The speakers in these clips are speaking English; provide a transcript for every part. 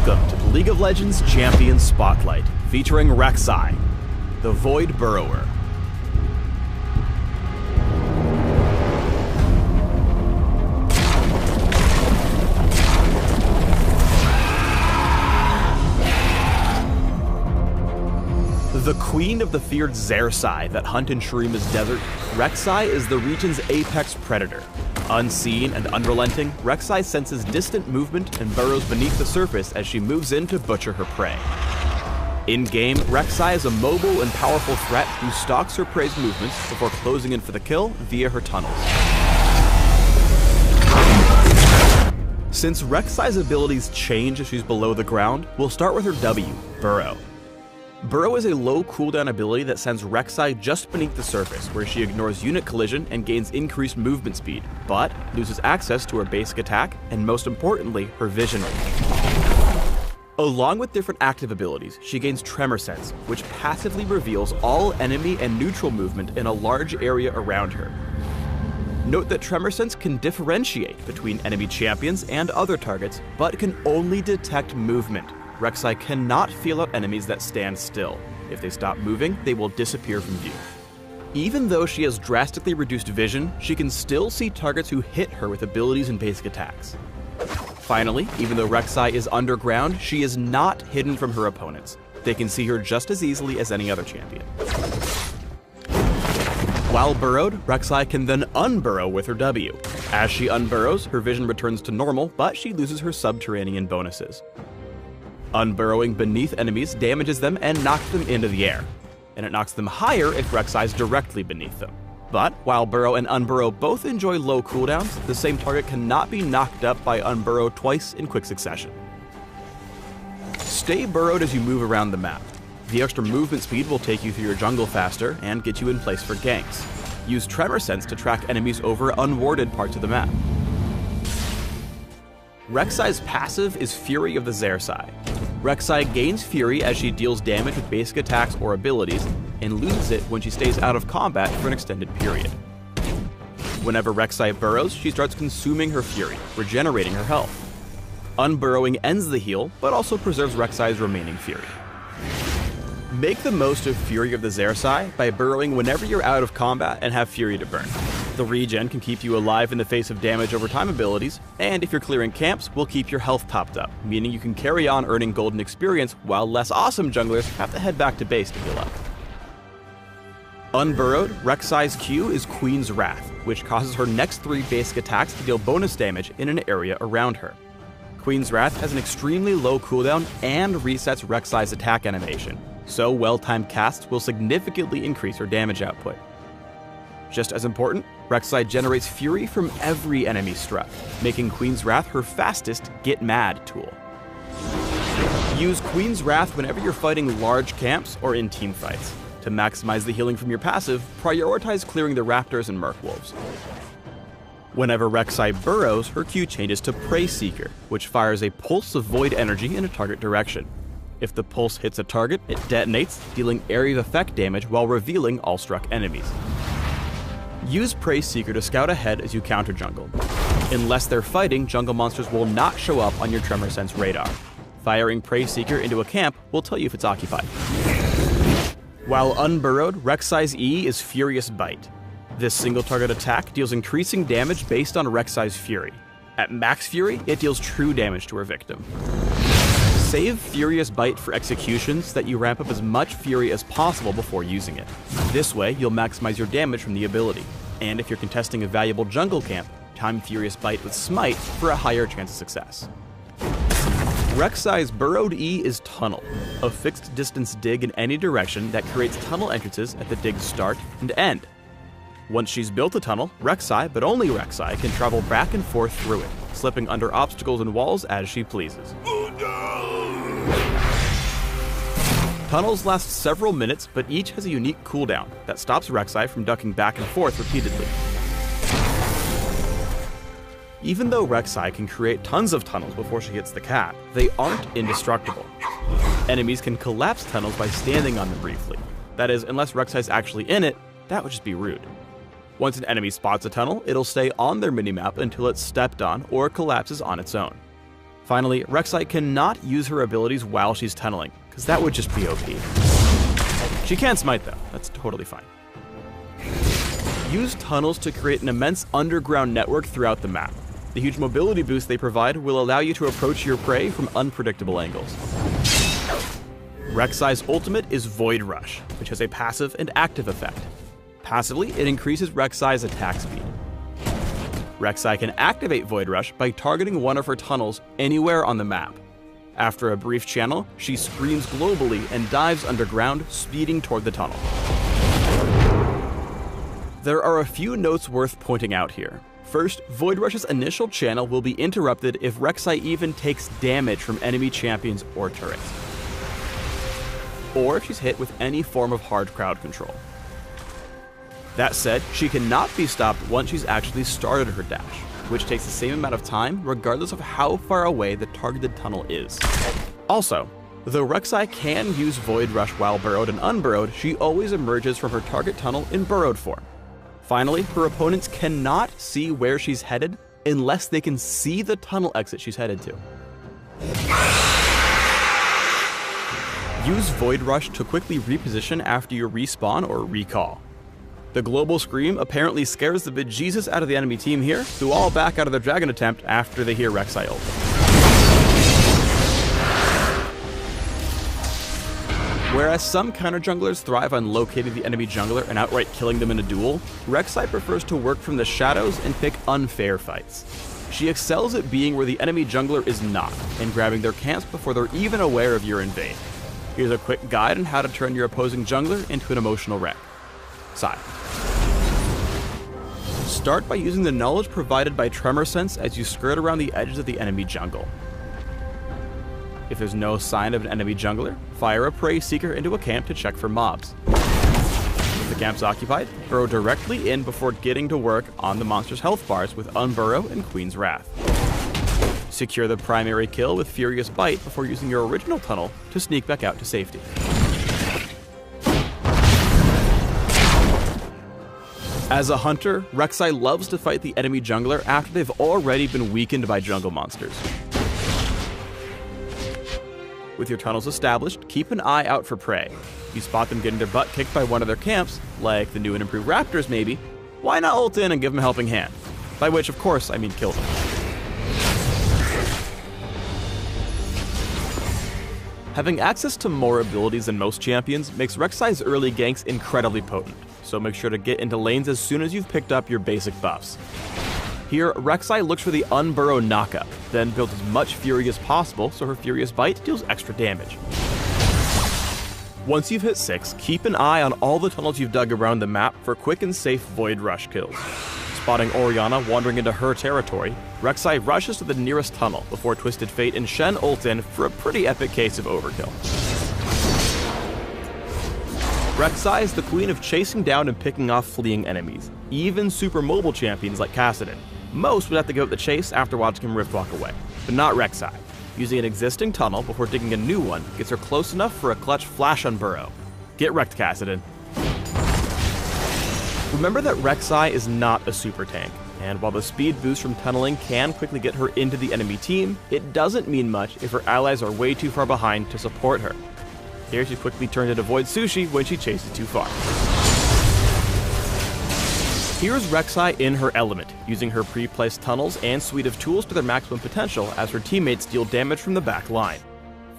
Welcome to the League of Legends Champion Spotlight, featuring Rek'Sai, the Void Burrower. The queen of the feared Rek'Sai that hunt in Shurima's desert, Rek'Sai is the region's apex predator. Unseen and unrelenting, Rek'Sai senses distant movement and burrows beneath the surface as she moves in to butcher her prey. In-game, Rek'Sai is a mobile and powerful threat who stalks her prey's movements before closing in for the kill via her tunnels. Since Rek'Sai's abilities change as she's below the ground, we'll start with her W, Burrow. Burrow is a low cooldown ability that sends Rek'Sai just beneath the surface, where she ignores unit collision and gains increased movement speed, but loses access to her basic attack and, most importantly, her vision range. Along with different active abilities, she gains Tremor Sense, which passively reveals all enemy and neutral movement in a large area around her. Note that Tremor Sense can differentiate between enemy champions and other targets, but can only detect movement. Rek'Sai cannot feel out enemies that stand still. If they stop moving, they will disappear from view. Even though she has drastically reduced vision, she can still see targets who hit her with abilities and basic attacks. Finally, even though Rek'Sai is underground, she is not hidden from her opponents. They can see her just as easily as any other champion. While burrowed, Rek'Sai can then unburrow with her W. As she unburrows, her vision returns to normal, but she loses her subterranean bonuses. Unburrowing beneath enemies damages them and knocks them into the air, and it knocks them higher if Rek'Sai is directly beneath them. But while burrow and unburrow both enjoy low cooldowns, the same target cannot be knocked up by unburrow twice in quick succession. Stay burrowed as you move around the map. The extra movement speed will take you through your jungle faster and get you in place for ganks. Use Tremor Sense to track enemies over unwarded parts of the map. Rek'Sai's passive is Fury of the Rek'Sai. Rek'Sai gains Fury as she deals damage with basic attacks or abilities, and loses it when she stays out of combat for an extended period. Whenever Rek'Sai burrows, she starts consuming her Fury, regenerating her health. Unburrowing ends the heal, but also preserves Rek'Sai's remaining Fury. Make the most of Fury of the Rek'Sai by burrowing whenever you're out of combat and have Fury to burn. The regen can keep you alive in the face of damage over time abilities, and if you're clearing camps, will keep your health topped up, meaning you can carry on earning golden experience while less awesome junglers have to head back to base to heal up. Unburrowed, Rek'Sai's Q is Queen's Wrath, which causes her next 3 basic attacks to deal bonus damage in an area around her. Queen's Wrath has an extremely low cooldown and resets Rek'Sai's attack animation, so well-timed casts will significantly increase her damage output. Just as important, Rek'Sai generates Fury from every enemy struck, making Queen's Wrath her fastest Get Mad tool. Use Queen's Wrath whenever you're fighting large camps or in teamfights. To maximize the healing from your passive, prioritize clearing the Raptors and Mercwolves. Whenever Rek'Sai burrows, her Q changes to Prey Seeker, which fires a pulse of void energy in a target direction. If the pulse hits a target, it detonates, dealing area of effect damage while revealing all struck enemies. Use Prey Seeker to scout ahead as you counter jungle. Unless they're fighting, jungle monsters will not show up on your Tremor Sense radar. Firing Prey Seeker into a camp will tell you if it's occupied. While unburrowed, Rek'Sai's E is Furious Bite. This single target attack deals increasing damage based on Rek'Sai's Fury. At max Fury, it deals true damage to her victim. Save Furious Bite for executions so that you ramp up as much Fury as possible before using it. This way, you'll maximize your damage from the ability. And if you're contesting a valuable jungle camp, time Furious Bite with Smite for a higher chance of success. Rek'Sai's burrowed E is Tunnel, a fixed distance dig in any direction that creates tunnel entrances at the dig's start and end. Once she's built a tunnel, Rek'Sai, but only Rek'Sai, can travel back and forth through it, slipping under obstacles and walls as she pleases. Tunnels last several minutes, but each has a unique cooldown that stops Rek'Sai from ducking back and forth repeatedly. Even though Rek'Sai can create tons of tunnels before she hits the cap, they aren't indestructible. Enemies can collapse tunnels by standing on them briefly. That is, unless Rek'Sai's actually in it, that would just be rude. Once an enemy spots a tunnel, it'll stay on their minimap until it's stepped on or collapses on its own. Finally, Rek'Sai cannot use her abilities while she's tunneling, because that would just be OP. She can smite though, that's totally fine. Use tunnels to create an immense underground network throughout the map. The huge mobility boost they provide will allow you to approach your prey from unpredictable angles. Rek'Sai's ultimate is Void Rush, which has a passive and active effect. Passively, it increases Rek'Sai's attack speed. Rek'Sai can activate Void Rush by targeting one of her tunnels anywhere on the map. After a brief channel, she screams globally and dives underground, speeding toward the tunnel. There are a few notes worth pointing out here. First, Void Rush's initial channel will be interrupted if Rek'Sai even takes damage from enemy champions or turrets, or if she's hit with any form of hard crowd control. That said, she cannot be stopped once she's actually started her dash, which takes the same amount of time regardless of how far away the targeted tunnel is. Also, though Rek'Sai can use Void Rush while burrowed and unburrowed, she always emerges from her target tunnel in burrowed form. Finally, her opponents cannot see where she's headed unless they can see the tunnel exit she's headed to. Use Void Rush to quickly reposition after you respawn or recall. The global scream apparently scares the bejesus out of the enemy team here, who all back out of their dragon attempt after they hear Rek'Sai ult. Whereas some counter junglers thrive on locating the enemy jungler and outright killing them in a duel, Rek'Sai prefers to work from the shadows and pick unfair fights. She excels at being where the enemy jungler is not, and grabbing their camps before they're even aware of your invade. Here's a quick guide on how to turn your opposing jungler into an emotional wreck. Rek'Sai. Start by using the knowledge provided by Tremor Sense as you skirt around the edges of the enemy jungle. If there's no sign of an enemy jungler, fire a Prey Seeker into a camp to check for mobs. If the camp's occupied, burrow directly in before getting to work on the monster's health bars with Unburrow and Queen's Wrath. Secure the primary kill with Furious Bite before using your original tunnel to sneak back out to safety. As a hunter, Rek'Sai loves to fight the enemy jungler after they've already been weakened by jungle monsters. With your tunnels established, keep an eye out for prey. If you spot them getting their butt kicked by one of their camps, like the new and improved raptors maybe, why not ult in and give them a helping hand? By which, of course, I mean kill them. Having access to more abilities than most champions makes Rek'Sai's early ganks incredibly potent, so make sure to get into lanes as soon as you've picked up your basic buffs. Here, Rek'Sai looks for the Unburrow knockup, then builds as much Fury as possible so her Furious Bite deals extra damage. Once you've hit 6, keep an eye on all the tunnels you've dug around the map for quick and safe Void Rush kills. Spotting Orianna wandering into her territory, Rek'Sai rushes to the nearest tunnel before Twisted Fate and Shen ult in for a pretty epic case of overkill. Rek'Sai is the queen of chasing down and picking off fleeing enemies, even super mobile champions like Kassadin. Most would have to give up the chase after watching him Rift walk away, but not Rek'Sai. Using an existing tunnel before digging a new one gets her close enough for a clutch flash on Burrow. Get wrecked, Kassadin. Remember that Rek'Sai is not a super tank, and while the speed boost from tunneling can quickly get her into the enemy team, it doesn't mean much if her allies are way too far behind to support her. Here she quickly turns into Void Sushi when she chases too far. Here's Rek'Sai in her element, using her pre-placed tunnels and suite of tools to their maximum potential as her teammates deal damage from the back line.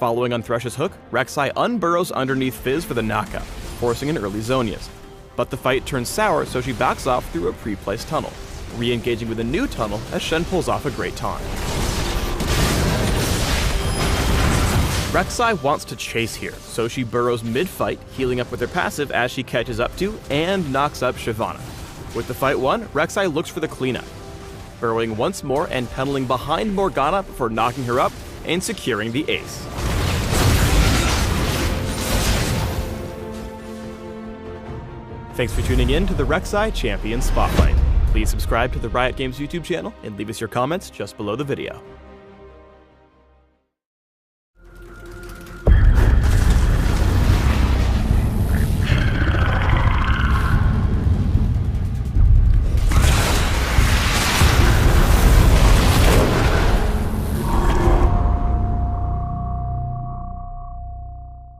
Following on Thresh's hook, Rek'Sai unburrows underneath Fizz for the knockup, forcing an early Zhonya's. But the fight turns sour, so she backs off through a pre-placed tunnel, re-engaging with a new tunnel as Shen pulls off a great taunt. Rek'Sai wants to chase here, so she burrows mid-fight, healing up with her passive as she catches up to and knocks up Shyvana. With the fight won, Rek'Sai looks for the cleanup, burrowing once more and tunneling behind Morgana before knocking her up and securing the ace. Thanks for tuning in to the Rek'Sai Champion Spotlight. Please subscribe to the Riot Games YouTube channel and leave us your comments just below the video.